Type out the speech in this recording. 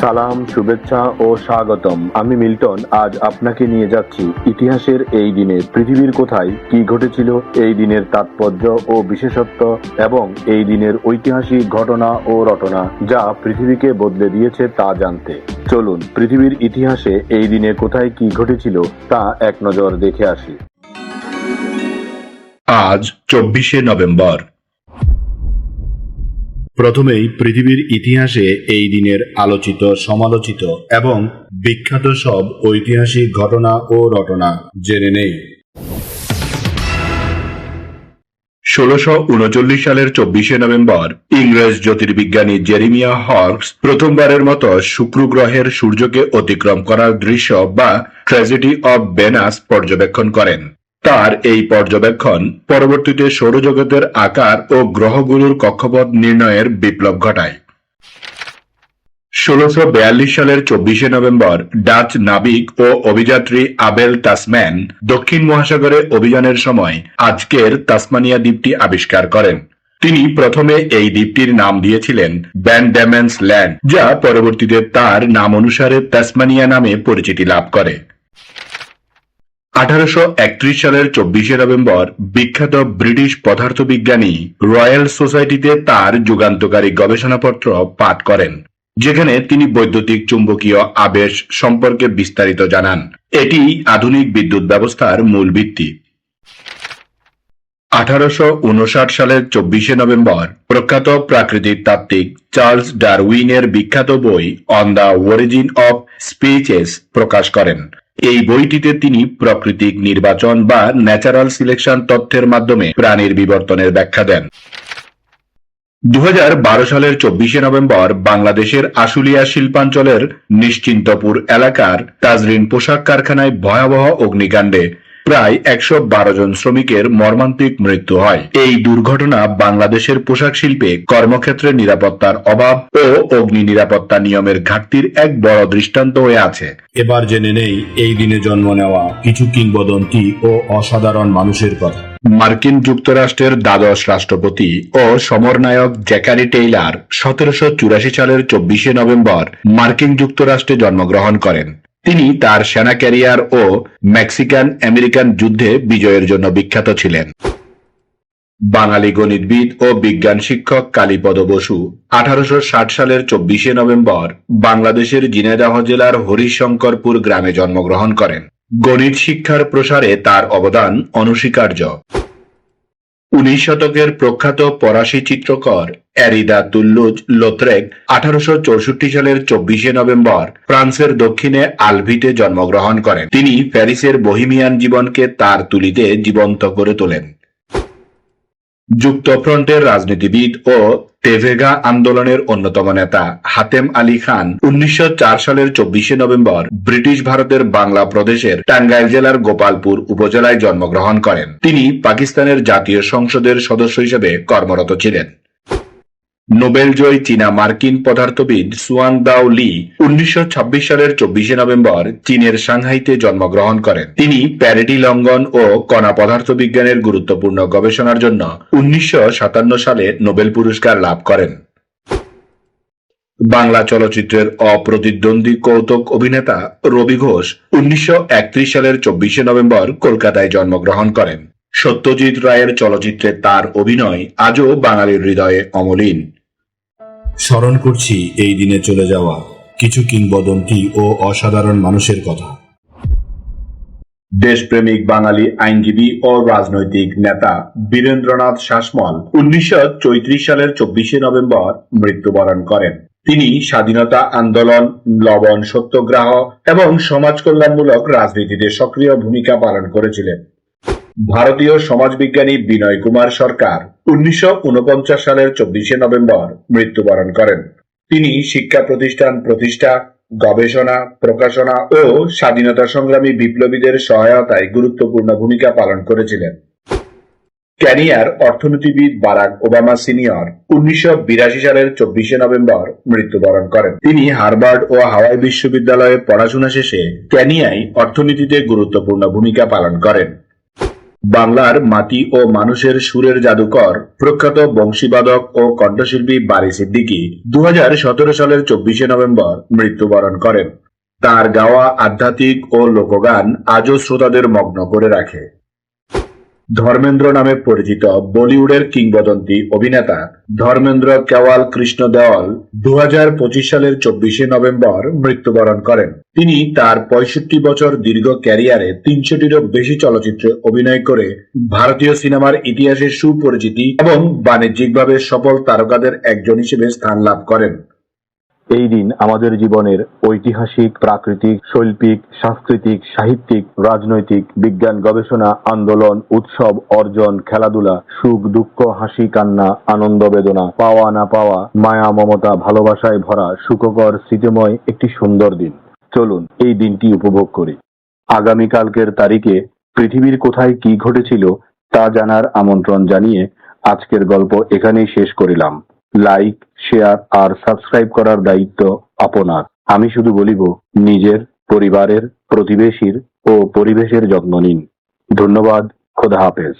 সালাম, শুভেচ্ছা ও স্বাগতম। আমি মিল্টন। আজ আপনাকে নিয়ে যাচ্ছি ইতিহাসের এই দিনে পৃথিবীর কোথায় কি ঘটেছিল, এই দিনের তাৎপর্য ও বিশেষত্ব এবং এই দিনের ঐতিহাসিক ঘটনা ও রটনা যা পৃথিবীকে বদলে দিয়েছে তা জানতে। চলুন পৃথিবীর ইতিহাসে এই দিনে কোথায় কি ঘটেছিল তা এক নজর দেখে আসি। আজ 24শে নভেম্বর। প্রথমেই পৃথিবীর ইতিহাসে এই দিনের আলোচিত, সমালোচিত এবং বিখ্যাত সব ঐতিহাসিক ঘটনা ও রটনা জেনে নেই। 1639 সালের 24শে নভেম্বর ইংরেজ জ্যোতির্বিজ্ঞানী জেরেমিয়া হর্কস প্রথমবারের মতো শুক্র গ্রহের সূর্যকে অতিক্রম করার দৃশ্য বা ট্র্যাজেডি অব ভেনাস পর্যবেক্ষণ করেন। তার এই পর্যবেক্ষণ পরবর্তীতে সৌরজগতের আকার ও গ্রহগুলোর কক্ষপথ নির্ণয়ের বিপ্লব ঘটায়। 1642 সালের 24শে নভেম্বর ডাচ নাবিক ও অভিযাত্রী আবেল তাসম্যান দক্ষিণ মহাসাগরে অভিযানের সময় আজকের তাসমানিয়া দ্বীপটি আবিষ্কার করেন। তিনি প্রথমে এই দ্বীপটির নাম দিয়েছিলেন ভ্যান ডেমেন্স ল্যান্ড, যা পরবর্তীতে তার নাম অনুসারে তাসমানিয়া নামে পরিচিতি লাভ করে। 1831 সালের 24শে নভেম্বর বিখ্যাত ব্রিটিশ পদার্থবিজ্ঞানী রয়্যাল সোসাইটিতে তার যুগান্তকারী গবেষণাপত্র পাঠ করেন, যেখানে তিনি বৈদ্যুতিক চুম্বকীয় আবেশ সম্পর্কে বিস্তারিত জানান। এটি আধুনিক বিদ্যুৎ ব্যবস্থার মূল ভিত্তি। 1859 সালের 24শে নভেম্বর প্রখ্যাত প্রাকৃতিক তাত্ত্বিক চার্লস ডারউইনের বিখ্যাত বই অন দ্য অরিজিন অফ স্পিচিস প্রকাশ করেন। এই বইটিতে তিনি প্রাকৃতিক নির্বাচন বা ন্যাচারাল সিলেকশন তথ্যের মাধ্যমে প্রাণীর বিবর্তনের ব্যাখ্যা দেন। 2012 সালের 24শে নভেম্বর বাংলাদেশের আশুলিয়া শিল্পাঞ্চলের নিশ্চিন্তপুর এলাকার তাজরিন পোশাক কারখানায় ভয়াবহ অগ্নিকাণ্ডে প্রায় 112 জন শ্রমিকের মর্মান্তিক মৃত্যু হয়। এই দুর্ঘটনা বাংলাদেশের পোশাক শিল্পে কর্মক্ষেত্রে নিরাপত্তার অভাব ও অগ্নি নিরাপত্তা নিয়মের ঘাটতির এক বড় দৃষ্টান্ত হয়ে আছে। এবার জেনে নেই এই দিনে জন্ম নেওয়া কিছু কিংবদন্তি ও অসাধারণ মানুষের কথা। মার্কিন যুক্তরাষ্ট্রের দ্বাদশ রাষ্ট্রপতি ও সমরনায়ক জ্যাকারি টেইলর 1784 সালের 24শে নভেম্বর মার্কিন যুক্তরাষ্ট্রে জন্মগ্রহণ করেন। তিনি তার সেনা ক্যারিয়ার ও মেক্সিকান আমেরিকান যুদ্ধে বিজয়ের জন্য বিখ্যাত ছিলেন। বাঙালি গণিতবিদ ও বিজ্ঞান শিক্ষক কালীপদ বসু 1860 সালের 24শে নভেম্বর বাংলাদেশের ঝিনাইদহ জেলার হরিশঙ্করপুর গ্রামে জন্মগ্রহণ করেন। গণিত শিক্ষার প্রসারে তার অবদান অনস্বীকার্য। 19 শতকের প্রখ্যাত ফরাসি চিত্রকর এরিদা তুল্লুজ লোত্রেক 1864 সালের 24শে নভেম্বর ফ্রান্সের দক্ষিণে আলভিতে জন্মগ্রহণ করেন। তিনি প্যারিসের বহিমিয়ান জীবনকে তার তুলিতে জীবন্ত করে তোলেন। যুক্তফ্রন্টের রাজনীতিবিদ ও তেভেগা আন্দোলনের অন্যতম নেতা হাতেম আলী খান 1904 সালের 24শে নভেম্বর ব্রিটিশ ভারতের বাংলা প্রদেশের টাঙ্গাইল জেলার গোপালপুর উপজেলায় জন্মগ্রহণ করেন। তিনি পাকিস্তানের জাতীয় সংসদের সদস্য হিসেবে কর্মরত ছিলেন। নোবেলজয়ী চীনা মার্কিন পদার্থবিদ সুয়াং দাও লি 1926 সালের 24শে নভেম্বর চীনের সাংহাইতে জন্মগ্রহণ করেন। তিনি প্যারিটি লঙ্ঘন ও কণা পদার্থবিজ্ঞানের গুরুত্বপূর্ণ গবেষণার জন্য 1957 সালে নোবেল পুরস্কার লাভ করেন। বাংলা চলচ্চিত্রের অপ্রতিদ্বন্দ্বী কৌতুক অভিনেতা রবি ঘোষ 1931 সালের 24শে নভেম্বর কলকাতায় জন্মগ্রহণ করেন। সত্যজিৎ রায়ের চলচ্চিত্রে তার অভিনয় আজও বাঙালির হৃদয়ে অমলিন। স্মরণ করছি এই দিনে চলে যাওয়া কিছু কিংবদন্তি ও অসাধারণ মানুষের কথা। দেশপ্রেমিক বাঙালি আইনজীবী ও রাজনৈতিক নেতা বীরেন্দ্রনাথ শাসমল 1934 সালের 24শে নভেম্বর মৃত্যুবরণ করেন। তিনি স্বাধীনতা আন্দোলন, লবণ সত্যাগ্রহ এবং সমাজ কল্যাণমূলক রাজনীতিতে সক্রিয় ভূমিকা পালন করেছিলেন। ভারতীয় সমাজবিজ্ঞানী বিনয় কুমার সরকার 1949 সালের 24শে নভেম্বর মৃত্যুবরণ করেন। তিনি শিক্ষা প্রতিষ্ঠান প্রতিষ্ঠা, গবেষণা, প্রকাশনা ও স্বাধীনতা সংগ্রামী বিপ্লবীদের সহায়তায় গুরুত্বপূর্ণ ভূমিকা পালন করেছিলেন। কেনিয়ার অর্থনীতিবিদ বারাক ওবামা সিনিয়র 1982 সালের 24শে নভেম্বর মৃত্যুবরণ করেন। তিনি হার্ভার্ড ও হাওয়াই বিশ্ববিদ্যালয়ে পড়াশোনা শেষে কেনিয়ায় অর্থনীতিতে গুরুত্বপূর্ণ ভূমিকা পালন করেন। বাংলার মাটি ও মানুষের সুরের জাদুকর প্রখ্যাত বংশীবাদক ও কণ্ঠশিল্পী বারী সিদ্দিকী 2017 সালের 24শে নভেম্বর মৃত্যুবরণ করেন। তার গাওয়া আধ্যাত্মিক ও লোকগান আজও শ্রোতাদের মগ্ন করে রাখে। ধর্মেন্দ্র নামে পরিচিত বলিউডের কিংবদন্তি অভিনেতা ধর্মেন্দ্র কেওয়াল কৃষ্ণ দেওয়াল 2025 সালের 24শে নভেম্বর মৃত্যুবরণ করেন। তিনি তার 65 বছর দীর্ঘ ক্যারিয়ারে 300টিরও বেশি চলচ্চিত্রে অভিনয় করে ভারতীয় সিনেমার ইতিহাসে সুপরিচিতি এবং বাণিজ্যিকভাবে সফল তারকাদের একজন হিসেবে স্থান লাভ করেন। এই দিন আমাদের জীবনের ঐতিহাসিক, প্রাকৃতিক, শৈল্পিক, সাংস্কৃতিক, সাহিত্যিক, রাজনৈতিক, বিজ্ঞান, গবেষণা, আন্দোলন, উৎসব, অর্জন, খেলাধুলা, সুখ দুঃখ, হাসি কান্না, আনন্দ বেদনা, পাওয়া না পাওয়া, মায়া মমতা, ভালোবাসায় ভরা সুখকর স্মৃতিময় একটি সুন্দর দিন। চলুন এই দিনটি উপভোগ করি। আগামীকালকের তারিখে পৃথিবীর কোথায় কি ঘটেছিল তা জানার আমন্ত্রণ জানিয়ে আজকের গল্প এখানেই শেষ করিলাম। লাইক, শেয়ার আর সাবস্ক্রাইব করার দায়িত্ব আপনার। আমি শুধু বলিব, নিজের, পরিবারের, প্রতিবেশীর ও পরিবেশের যত্ন নিন। ধন্যবাদ। খোদা হাফেজ।